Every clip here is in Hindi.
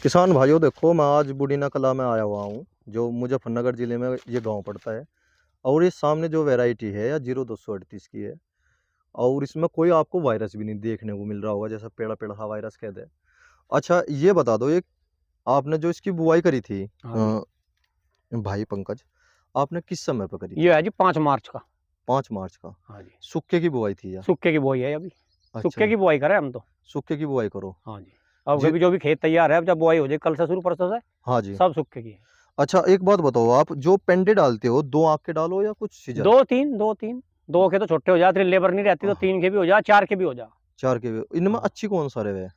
किसान भाइयों देखो, मैं आज बुढ़ीना कला में आया हुआ हूँ जो मुजफ्फरनगर जिले में ये गांव पड़ता है। और ये सामने जो वैरायटी है या 0238 की है। और इसमें कोई आपको वायरस भी नहीं देखने को मिल रहा होगा, जैसा पेड़ा पेड़ा सा वायरस कहते हैं। अच्छा ये बता दो, ये आपने जो इसकी बुआई करी थी हाँ जी। भाई पंकज, आपने किस समय पर करी थी? ये है जी 5 मार्च का। 5 मार्च का। हाँ जी। सूखे की बुआई थी या? सूखे की बुआई है अभी। अच्छा, सूखे की बुआई करें हम तो। सूखे की बुआई करो। हाँ जी। अब जी, कभी जो भी खेत तैयार है, अब जब बुआई हो जाए कल से शुरू परसों से, हाँ जी। सब सूखे की है। अच्छा एक बात बताओ, आप जो पेंडे डालते हो 2 आंख के डालो या कुछ सीजन? 2 3 2 के तो छोटे हो जाते, लेबर नहीं रहती तो 3 के भी हो जा, 4 के भी हो जा। 4 के भी इनमें हाँ। अच्छी कौन सा रहे?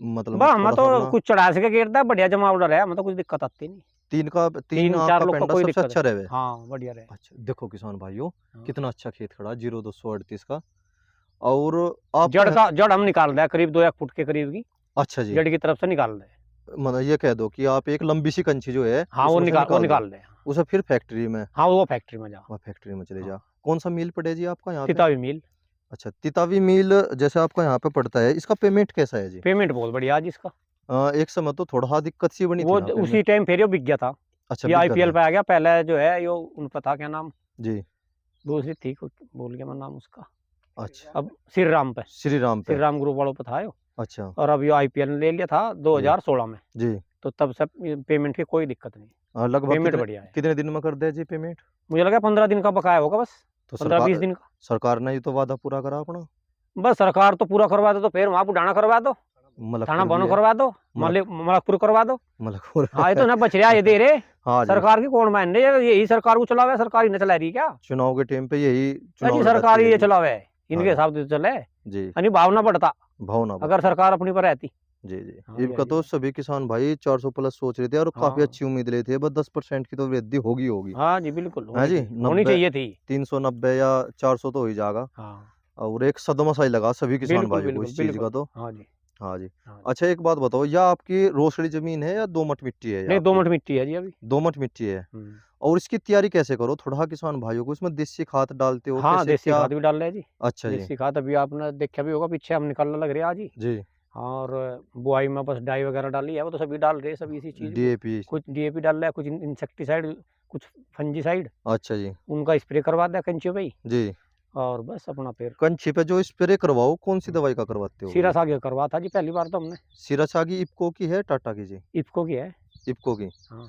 मतलब मैं बस हम थोड़ा सा तो अपना कुछ चढ़ा सके गिरता है, बढ़िया जमावड़ा है, हम तो कुछ दिक्कत आती नहीं। 3 आंख 4 का लोग का पेंडा कोई सबसे दिक्कत अच्छा नहीं। रहे। हाँ बढ़िया रहे। अच्छा देखो किसान भाइयों, हाँ। कितना अच्छा खेत खड़ा 0238 का। और आपका जड़ का जड़ हम निकाल रहे हैं करीब 2 1 फुट के करीब की। अच्छा जी, जड़ की तरफ से निकाल रहे हैं। मतलब ये कह दो कि आप एक लंबी सी कंची जो है हाँ उसमें से वो निकाल दो, निकाल रहे हैं। उसे फिर फैक्ट्री में, हाँ वो फैक्ट्री में जा। वहाँ फैक्ट्री में चले हाँ। जा। कौन सा मिल पड़े जी आपका यहाँ पे? तितावी मिल। अच्छा तितावी मिल, जैसे आपका यहाँ पे पड़ता है, इसका पेमेंट कैसा है जी? पेमेंट बहुत बढ़िया आज इसका। एक समय तो थोड़ा दिक्कत सी बनी थी वो ना उसी पेमेंट। टाइम फिर ये बिक गया था। अच्छा ये बिक गया आईपीएल था पे आ गया पहले जो है, यो उनका था क्या नाम, जी। दूसरी थी भूल गया मैं नाम उसका। अच्छा अब श्री राम पे, श्री राम श्री पे। राम ग्रुप वालों पे था यो। अच्छा और अब ये आईपीएल ने ले लिया था जी 2016 में। जी। तो तब से पेमेंट की कोई दिक्कत नहीं। लगभग पेमेंट कितने बढ़िया है। कितने दिन में कर दिया जी पेमेंट? मुझे लगा 15 दिन का बकाया होगा बस। तो 15 20 दिन का। सरकार ने ही तो वादा पूरा करा अपना। बस सरकार तो पूरा करवा दो, तो फिर वहां बुढ़ाना करवा दो, थाना मलकपुर भी बनो है। करवा दो, मलक मलकपुर करवा दो। मलकपुर हाँ ये तो ना बच रहा ये दे रहे। हाँ जी। सरकार की कौन मान रही है, यही सरकार को चलावे, सरकार ही न चला रही क्या? चुनाव के टाइम पे यही जी चुनाव सरकार लड़ाती ही है ये जी। चलावे, हाँ इनके जी हिसाब से तो चले। जी। यानी भावना बढ़ता भावना अगर बढ़ता। सरकार अपनी पर रहती। जी जी। हाँ इनका यही तो है। सभी किसान भाई 400 प्लस सोच रहे थे और काफी हाँ अच्छी उम्मीद लेते थे, बस 10% की तो वृद्धि होगी होगी। हाँ जी बिल्कुल है होनी जी, चाहिए, होनी 90 चाहिए थी। 390 या 400 तो हो ही जाएगा। हाँ और एक सदमा सा ही लगा सभी किसान बिल्कुल भाइयों को बिल्कुल इस चीज का बिल्कुल। तो। हाँ जी। हाँ जी। हाँ जी। अच्छा एक बात बताओ, या आपकी रोसड़ी जमीन है या दोमट मिट्टी है या नहीं आपकी? दोमट मिट्टी है जी अभी। दोमट मिट्टी है। और इसकी तैयारी कैसे करो थोड़ा किसान भाइयों को, इसमें देसी खाद डालते हो हाँ कैसे देसी क्या? खाद भी डाल रहे हैं जी। अच्छा जी देसी खाद अभी आपने देखा भी होगा, पीछे हम निकलने लग रहे हैं आज ही। जी। और बुआई में बस डाई वगैरह डाली है, वो तो सभी डाल रहे हैं, सभी इसी चीज़ को। डीएपी। कुछ डीएपी डाल रहा है, कुछ इंसेक्टिसाइड, कुछ फंजीसाइड, अच्छा जी उनका स्प्रे करवा दिया कंचे पे ही। जी। और बस अपना फिर कंची पे जो स्प्रे करवाओ कौन सी दवाई का करवाते हो सीरा ये? साग करवा था जी पहली बार तो हमने। सिरासागी इफ्को की है टाटा की जी? इफको की है। इफ्को की। हाँ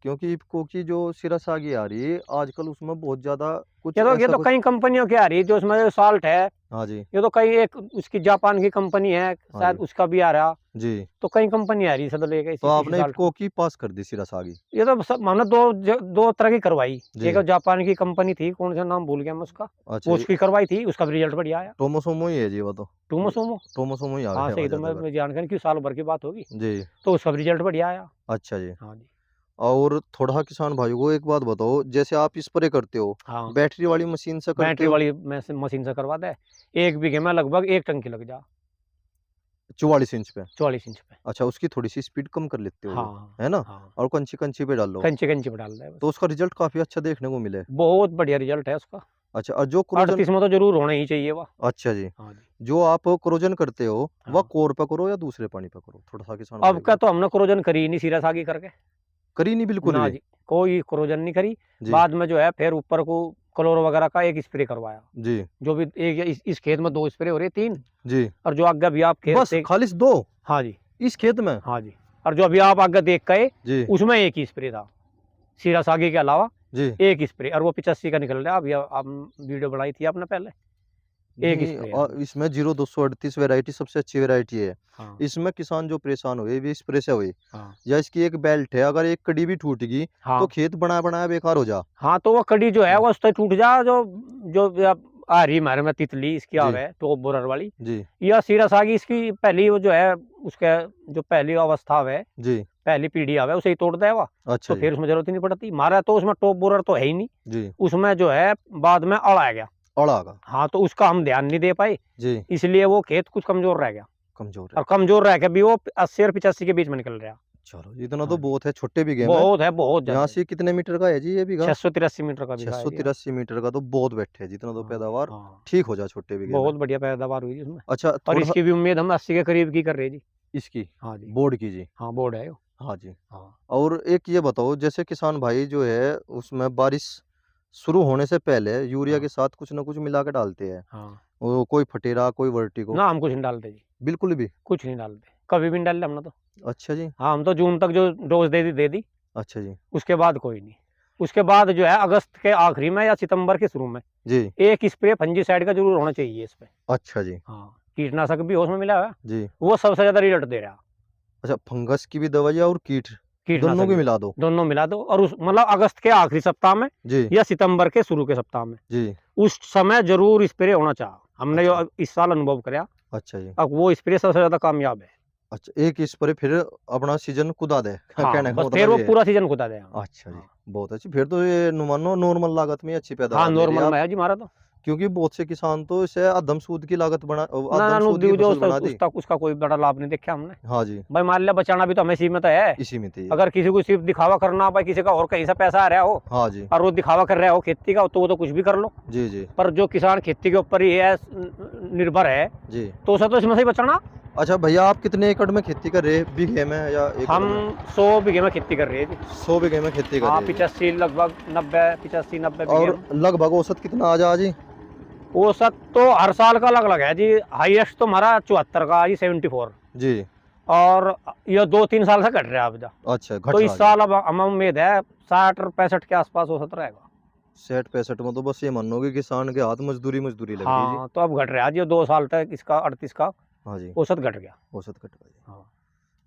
क्योंकि इफ्को की जो सिरासागी आ रही है आजकल उसमें बहुत ज्यादा कुछ ये ऐसा तो कुछ। कई कंपनियों की आ रही है, जो उसमें जो साल्ट है, हाँ जी ये तो कई एक उसकी जापान की कंपनी है हाँ शायद, जी उसका भी आ रहा। जी। तो कई कंपनी आ रही है सद लेके तो इसी आपने साल्ट इफ्को को। की पास कर दी सिरासागी? ये तो सब हमने दो तरह की करवाई। जी। एक जापान की कंपनी थी, कौन सा नाम भूल गया मैं उसका, अच्छा वो उसकी करवाई थी, उसका भी रिजल्ट बढ़िया आया। टोमोसोमो ही है जी वो तो। टूमोसोमो। टोमोसोमो ही आ हाँ गया सही, तो ज्यादातर। मैं जानकारी क्यों साल भर की बात होगी। जी। तो उसका भी रिजल्ट बढ़िया आया। अच्छा जी। हाँ जी। और थोड़ा किसान भाइयों को एक बात बताओ, जैसे आप स्प्रे करते हो हाँ बैटरी वाली मशीन से करते बैटरी हो? वाली मशीन से करवा दे। 1 बीघे में लगभग 1 टंकी लग जा। 44 इंच पे? 44 इंच पे। अच्छा उसकी थोड़ी सी स्पीड कम कर लेते हो जो, हाँ है ना? हाँ। और कंची कंची पे डालो कंचे कंचे पे डाल दे बस। तो उसका रिजल्ट काफी अच्छा देखने को मिले। बहुत बढ़िया रिजल्ट है उसका। अच्छा और जो क्रोजन। 38 में तो जरूर होना ही चाहिए वह। अच्छा जी। हाँ जी। जो आप क्रोजन करते हो वह हाँ कोर पे करो या दूसरे पानी पे करो, थोड़ा सा किसान अब भाई का को। तो हमने क्रोजन करी ही नहीं सीरा सागी करके। करी नहीं बिल्कुल ना भी? जी कोई क्रोजन नहीं करी। जी बाद में जो है फिर ऊपर को क्लोर वगैरह का एक स्प्रे करवाया। जी जो भी एक इस खेत में 2 स्प्रे हो रहे 3। जी। और जो आगे अभी आप खेत बस से। खालिस 2 हाँ जी। इस खेत में? हाँ जी। और जो अभी आप आगे देख गए, जी उसमें एक ही स्प्रे था सीरा सागी के अलावा। जी। एक स्प्रे, और वो 85 का निकल रहा है। अभी आप वीडियो बनाई थी आपने पहले। एक नहीं स्प्रे है और इसमें 0238 वैरायटी सबसे अच्छी वैरायटी है। हाँ इसमें किसान जो परेशान हुए भी स्प्रे से हुए, हाँ या इसकी एक बेल्ट है, अगर एक कड़ी भी टूट गई हाँ। तो खेत बनाया बनाया बेकार हो जा। हाँ तो वो कड़ी जो है वो उससे टूट जा, जो जो अब आ रही हमारे में तितली इसकी जी आवे टॉप बोरर वाली। जी या सीरा सागी इसकी पहली वो जो है, उसका जो पहली अवस्था है, जी। पहली पीढ़ी आवे उसे ही तोड़ दे वो। अच्छा तो जी फिर उसमें जरूरत ही नहीं पड़ती। हमारा तो उसमें टॉप बोरर तो है ही नहीं। जी। उसमें जो है बाद में अड़ आ गया। अड़ा का। हाँ तो उसका हम ध्यान नहीं दे पाए, जी इसलिए वो खेत कुछ कमजोर रह गया। कमजोर है। और कमजोर रह के भी वो 80 और 85 के बीच में निकल रहा। चलो इतना तो हाँ जी। बहुत है छोटे बीघे में। बहुत है, बहुत ज्यादा। यहाँ से कितने मीटर का है जी ये बीघा? 683 मीटर का बीघा है जी। 683 मीटर का तो बहुत बैठे है, जितना तो हाँ पैदावार हाँ। ठीक हो जाए छोटे बीघे में। बहुत बढ़िया पैदावार हुई इसमें। अच्छा और थोड़ा इसकी भी उम्मीद हम 80 के करीब की कर रहे जी। इसकी हाँ जी, बोर्ड की जी। हाँ बोर्ड है वो। हाँ जी। हाँ, और एक ये बताओ, जैसे किसान भाई जो है उसमें बारिश शुरू होने से पहले यूरिया हाँ, के साथ कुछ ना कुछ मिला के डालते हैं। हाँ। वो कोई फटेरा, कोई वर्टिको, ना हम कुछ नहीं डालते जी, बिल्कुल भी? कुछ नहीं डालते, कभी भी नहीं डाले हमने तो। अच्छा जी। हाँ, हम तो जून तक जो डोज़ दे दी, अच्छा जी। उसके बाद कोई नहीं। उसके बाद जो है अगस्त के आखिरी में या सितंबर के शुरू में जी। एक स्प्रे फंजीसाइड का ज़रूर होना चाहिए इस पे। अच्छा जी। हाँ, कीटनाशक भी हो उसमें मिला हुआ है, जी। वो सबसे ज़्यादा रिज़ल्ट दे रहा है। अच्छा, फंगस की भी दवाई और कीट दोनों कीटनाशक की भी, मिला दो? दोनों मिला दो और उस मतलब अगस्त के आखिरी सप्ताह में जी। या सितंबर के शुरू के सप्ताह में, जी। उस समय ज़रूर स्प्रे होना चाहिए। हमने जो अच्छा। इस साल अनुभव करा, अच्छा जी। अब वो स्प्रे सबसे ज़्यादा कामयाब है। अच्छा, एक स्प्रे फिर अपना सीजन कुदा दे कहने हाँ, का बस फिर मतलब वो ये है। पूरा सीज़न खुदा देगा। अच्छा जी, हाँ, बहुत अच्छी। फिर तो ये मानो नॉर्मल लागत में ही अच्छी हाँ, पैदावार ले रही है नॉर्मल आप, में है जी हमारा तो। क्योंकि बहुत से किसान तो इसे अधम सूद की लागत बना ना, अधम ना, सूद की जो फसल उसका बना दी। उसका उसका कोई बड़ा लाभ नहीं देखा हमने। हाँ जी, भाई मान लिया बचाना भी तो हमें सीमित है। इसी में थी ये। अगर किसी को सिर्फ दिखावा करना, भाई किसी का और कहीं से पैसा आ रहा हो हाँ जी। और वो दिखावा कर रहा हो खेती का, तो वो तो कुछ भी कर लो। जी। जी। पर जो किसान खेती के ऊपर ही है निर्भर है, जी। तो उसे तो इसमें से ही बचाना। अच्छा भैया, आप कितने एकड़ में खेती कर रहे हैं? बीघे में या एकड़ हम में? 100 बीघे में खेती कर रहे हैं जी। 100 बीघे में खेती कर हाँ, रहे हैं जी। 85 लगभग 90, 85-90 बीघे और में। लगभग औसत कितना आ जा जी? औसत तो हर साल का अलग अलग है जी। हाईएस्ट तो हमारा 74 का जी, 74। जी। और ये 2-3 साल से घट रहा है अब जा। अच्छा, घट तो रहा इस जी। साल अब हमें उम्मीद है 60 और 65 के आसपास औसत रहेगा। 60-65 में तो बस ये मानो कि किसान के हाथ मजदूरी मजदूरी लग रही है जी। हाँ, तो अब घट रहा है जी, 2 साल तक इसका 38 का हाँ जी, औसत घट गया। औसत घट रहा है जी। हाँ,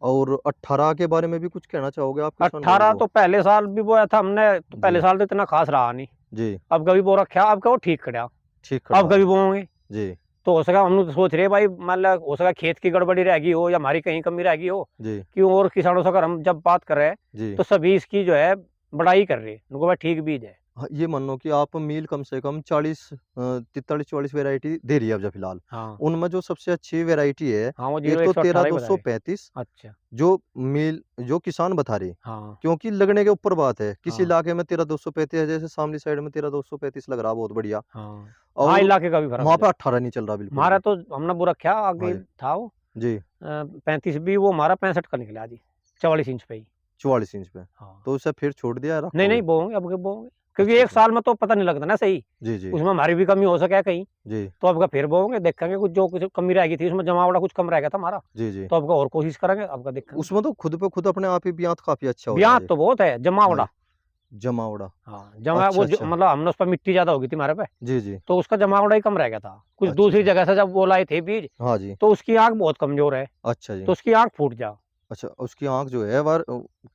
और 18 के बारे में भी कुछ कहना चाहोगे आप किसान भाइयों 18 को? तो पहले साल भी बोया था हमने, तो पहले जी। साल तो इतना खास रहा नहीं। जी। अब कभी बो रखा, अब क्या वो ठीक खड़ा, ठीक खड़ा अब है। कभी बोएंगे। जी। तो हो सका हम लोग तो सोच रहे भाई, मतलब हो सका खेत की गड़बड़ी रहेगी हो या हमारी कहीं कमी रहेगी हो, जी। कि और किसानों से अगर हम जब बात कर रहे हैं, जी। तो सभी इसकी जो है बड़ाई कर रहे हैं, उनको भाई ठीक बीज है। हाँ, ये मानो कि आप मील कम से कम 43-44 वैरायटी दे रही है अब जो फिलहाल। हाँ, उनमें जो सबसे अच्छी वैरायटी है, हाँ, वो एक तो 0118 ही बता रहे। 13-235 अच्छा, जो मील जो किसान बता रहे, हाँ, क्योंकि लगने के ऊपर बात है। किसी हाँ, इलाके में 13-235 है, जैसे शामली साइड में 13-235 लग रहा, बहुत बढ़िया। हाँ, हाँ, और इलाके का भी फर्क हो वहाँ पे जाता। 18 नहीं चल रहा बिल्कुल हमारा भी। तो हमने वो रखा हाँ आगे जी। था वो जी। 35 भी, वो हमारा 65 का निकला जी, 44 इंच पे ही। 44 इंच पे। हाँ, तो उसे फिर छोड़ दिया, नहीं, रखोगे? नहीं बोएंगे, अब के बोएंगे, क्योंकि अच्छा एक अच्छा। साल में तो पता नहीं लगता ना सही, जी। जी। उसमें हमारी भी कमी हो सके कहीं, जी। तो अब का फिर बोएंगे, देखेंगे कुछ जो कुछ कमी रह गई थी उसमें, जमावड़ा कुछ कम रह गया था हमारा, जी। जी। तो अब का और कोशिश करेंगे, अब का देखेंगे। उसमें तो खुद पे खुद अपने आप ही ब्यात काफी अच्छा हो ब्याज जाए। तो बहुत है, हाँ जमावड़ा। जी। जमावड़ा। हाँ, जमा अच्छा वो अच्छा। मतलब हमने उस पर मिट्टी ज्यादा हो गई थी हमारे पे, जी। जी। तो उसका जमावड़ा ही कम रह गया था। कुछ अच्छा दूसरी अच्छा। जगह से जब वो लाए थे बीज, हाँ जी। तो उसकी आँख बहुत कमजोर है, अच्छा जी। तो उसकी आँख फूट जा। अच्छा, उसकी आँख जो है वार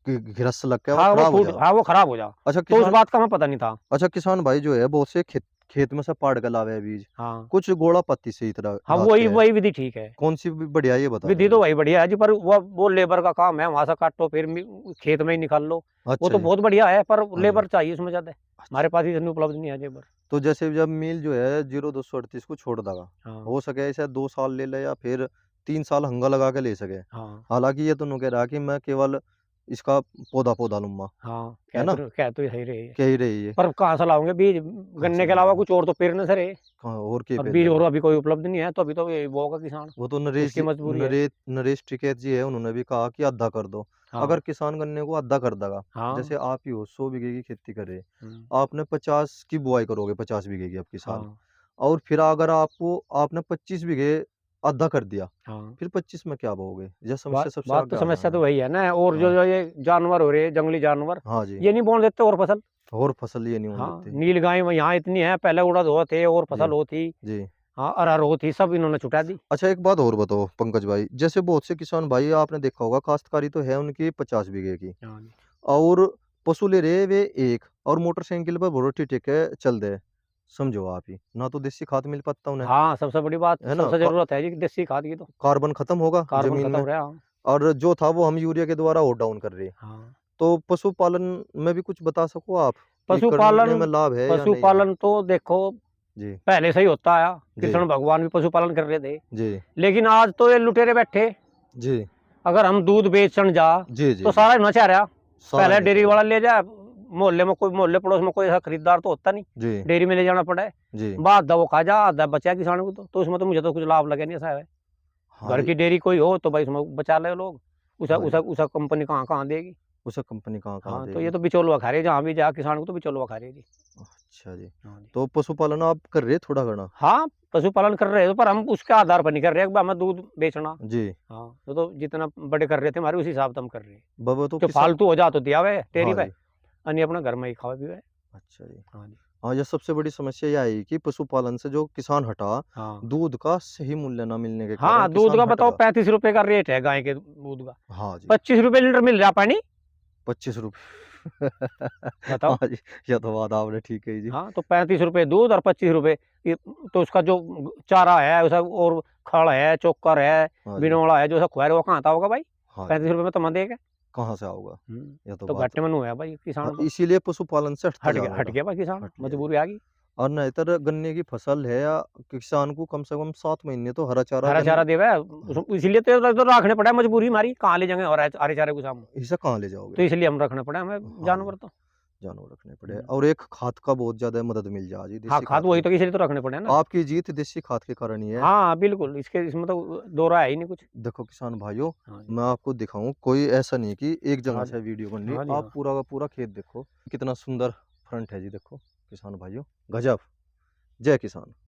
घिरस लग के वो हाँ, वो खराब हो फूट, जा। हाँ, वो खराब हो जा। अच्छा तो उस किसान बात का हमें पता नहीं था। अच्छा किसान भाई जो है बहुत से खेत खेत में से पाड़ के लावे हैं बीज। हाँ, कुछ गोला पत्ती से ही तरह हाँ, राख के वही है। वही विधि ठीक है। कौन सी बढ़िया ये बता विधि दो तो जी। वही बढ़िया है जी, पर वो लेबर का काम है, वहां से काटो फिर खेत में ही निकाल लो। वो अच्छा तो जी। बहुत बढ़िया है, पर हाँ जी। लेबर चाहिए उसमें ज्यादा। अच्छा। हमारे पास इतनी उपलब्ध नहीं है लेबर। तो जैसे जब मील जो है 0238 को छोड़ देगा, हाँ, हो सके ऐसे 2 साल ले ले या फिर 3 साल हंगा लगा के ले सके। हाँ, हालांकि ये तो नु कह रहा कि मैं केवल इसका पौधा पौधा लूंगा, हाँ, है ना? कह तो सही रही है। कह ही रही है। पर कहाँ से लाओगे बीज? कहाँ से गन्ने के अलावा लाएगा? कुछ और तो पेड़ न सरे, कहाँ और के और पे बीज और लगा? अभी कोई उपलब्ध नहीं है, तो अभी तो ये वो होगा किसान, वो तो नरेश उसकी जी मजबूरी है। नरेश टिकैत जी है, उन्होंने भी कहा कि आधा कर दो। हाँ, अगर किसान गन्ने को आधा कर देगा, हाँ, जैसे आप ही हो 100 बीघे की खेती करे, हम्म, आपने 50 की बुआई करोगे 50 बीघे की आपकी साल, हाँ, और फिर अगर आपको आपने 25 बीघे आधा कर दिया, हाँ। फिर 25 में क्या बोओगे? यह समस्या बात सबसे बात तो आगे आ समस्या तो जाना। वही है ना, और हाँ। जो ये जानवर हो रहे हैं, जंगली जानवर, हाँ जी। ये नहीं बोने देते और फसल। और फसल ये नहीं होने हाँ, देते। नील गाय यहाँ इतनी है, पहले उड़द होते और जी। फसल होती। जी। हाँ, अरहर होती, सब इन्होंने छुटा दी। अच्छा एक बात और बताओ पंकज भाई, जैसे बहुत से किसान भाई आपने देखा होगा काश्तकारी तो है उनकी 50 बीघे की, हाँ जी। और पशु ले रहे वे एक, और मोटरसाइकिल पर भरोटी टेके चल दे। समझो आप ही, ना तो देसी खाद मिल पाता उन्हें, हाँ, सबसे बड़ी बात, है ना? सबसे जरूरत है जी देसी खाद की तो। कार्बन खत्म होगा कार्बन जमीन खत्म में, हो रहा है। हाँ, और जो था वो हम यूरिया के द्वारा और डाउन कर रहे हैं। हाँ। तो पशुपालन में भी कुछ बता सको आप कि पशुपालन, करने में लाभ है या नहीं है? पशुपालन तो देखो जी। पहले से ही होता आया, जी। कृष्ण भगवान भी पशुपालन कर रहे थे। जी। लेकिन आज तो ये लुटेरे बैठे, जी। अगर हम दूध बेचन जा, जी। जी। तो जी। सारा ही नचा रहा। सारा पहले ही डेयरी नशा वाला है। ले जाए, मोहल्ले में कोई, मोहल्ले पड़ोस में कोई ऐसा खरीदार तो होता नहीं, जी। डेयरी में ले जाना पड़ा है। जी। बाद वो खा जा, आधा बचा किसान को, तो उसमें तो मुझे तो कुछ लाभ लगे नहीं ऐसा है। हाँ घर जी, की डेयरी कोई हो तो भाई उसमें बचा ले लोग। उसा हाँ उसा जी। उसा कंपनी कहाँ देगी। उसे कंपनी कहाँ हाँ, तो ये देगी? तो बिचौलुआ खा रही है, जहाँ भी जा किसान को तो बिचौलुआ खा रही है जी। अच्छा जी। हाँ जी। तो पशुपालन आप कर रहे हैं थोड़ा घना? हाँ, पशुपालन कर रहे हो पर हम उसके आधार पर नहीं कर रहे कि हमें दूध बेचना। जी। हाँ, तो जितना बड़े कर रहे थे हमारे उस हिसाब से हम कर रहे हैं। बाबा तो जो किसा फालतू हो जा तो दिया हुआ है डेयरी हाँ पे, जी। अन्य अपना घर में ही खावा पीवा है। अच्छा जी। हाँ जी। हाँ, ये सबसे बड़ी समस्या ये आई कि पशुपालन से जो किसान हटा, हाँ। दूध का सही मूल्य ना मिलने के कारण हाँ, दूध किसान का हट बताओ गया। 35 रुपए का रेट है गाय के दूध का। हाँ जी, 25 रुपए लीटर मिल रहा पानी, ₹25 बताओ। हाँ जी, ये तो बात आपने ठीक कही जी। हाँ, तो 35 रुपए दूध और 25 रुपए ये, तो उसका जो चारा है उसा और खड़ है, चोकर है, हाँ जी, बिनौला है, जो सा खुआर वो कहाँ आता होगा भाई? हाँ जी, 35 रुपए में तो मन देगा। कहाँ से आओगा? ये तो तो बात घाटे में हुआ है भाई हाँ, किसान तो। इसीलिए पशुपालन से हटता जा रहा हट है। गया भाई किसान, हट गया जी। मजबूरी आ गई। और नहीं गन्ने की फसल है या किसान को कम से कम 7 महीने तो हरा चारा हरा चारा देवे है, हाँ, इसीलिए तो रखने पड़ा है, मजबूरी हमारी, कहाँ ले जाएंगे हरे चारे को सामने। इसे कहाँ ले जाओगे? तो इसलिए हम रखना पड़ा हमें हाँ जी, जानवर तो। जानवर रखने पड़े हम्म। और एक खाद का बहुत ज़्यादा मदद मिल जा जी, हाँ, देसी खाद खाद वही की। तो इसलिए तो रखने पड़े हैं ना। आपकी जीत देसी खाद के कारण ही है। हाँ, बिल्कुल, इसमें तो दो राय है ही नहीं कुछ। देखो किसान भाइयों, हाँ जी। मैं आपको दिखाऊँ कोई ऐसा नहीं कि एक जगह हाँ जी। से वीडियो बन रही है, हाँ जी। आप हाँ। पूरा का पूरा खेत देखो, कितना सुंदर फ्रंट है जी देखो, किसान भाइयों, गज़ब! जय किसान।